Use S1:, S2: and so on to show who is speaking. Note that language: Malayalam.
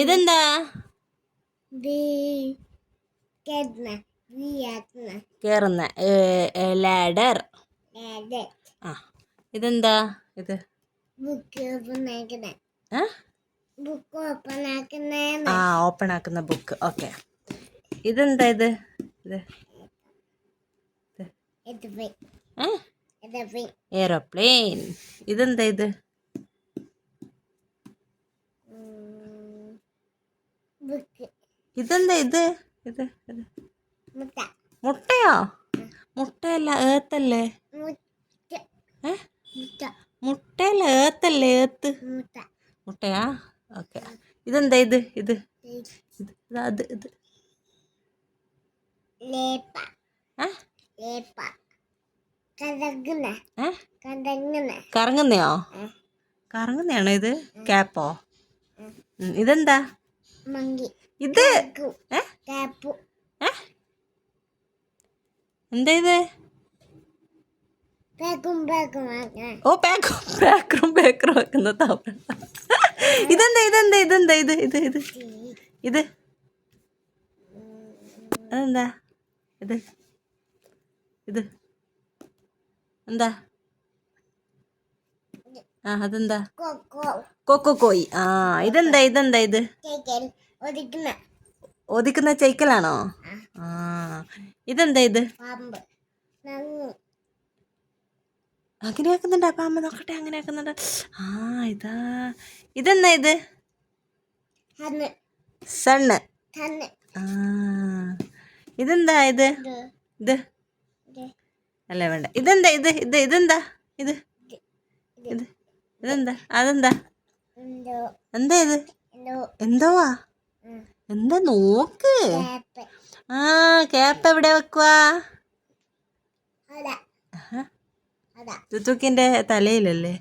S1: ഇതെന്താ? കേറുന്ന ലാഡർ. ആ ഇതെന്താ? ഇത് ഓപ്പൺ ആക്കുന്ന ബുക്ക്. ഓക്കെ. ഇതെന്താ? ഇത് എയറോപ്ലെയിൻ. ഇതെന്താ? ഇത് ഇതെന്താ? ഇത് മുട്ടയോ? മുട്ടയല്ല, ഏത്തല്ലേ? മുട്ടയല്ല, ഏത്തല്ലേ? ഏത്ത് മുട്ടയാ? ഓക്കെ. ഇതെന്താ? ഇത് കറങ്ങുന്നയോ? കറങ്ങുന്നയാണോ ഇത്? ക്യാപ്പോ? ഇതെന്താ? ഇത് എന്താ ഇത്? ഓ, പേക്കറും വെക്കുന്ന താവളം. ഇതെന്താ? ഇത് അതെന്താ? ഇത് എന്താ? അതെന്താ? കൊക്കോക്കോയി. ഇതെന്താ? ഇത് ഒതുക്കുന്ന സൈക്കിളാണോ? ഇതെന്താ? ഇത് അങ്ങനെ ആക്കുന്നുണ്ട്. പാമ്പ് നോക്കട്ടെ. അങ്ങനെ ആക്കുന്നുണ്ട്. ഇതെന്താ? ഇത് സണ്ണ്. ഇതെന്താ? ഇത് അല്ല, വേണ്ട. ഇതെന്താ? ഇതെന്താ? ഇതെന്താ? അതെന്താ? എന്താ ഇത്? എന്തുവാ? എന്താ? നോക്ക്. ക്യാപ്പ് എവിടെ വെക്കുവാ? തുത്തുക്കിന്റെ തലയിലല്ലേ?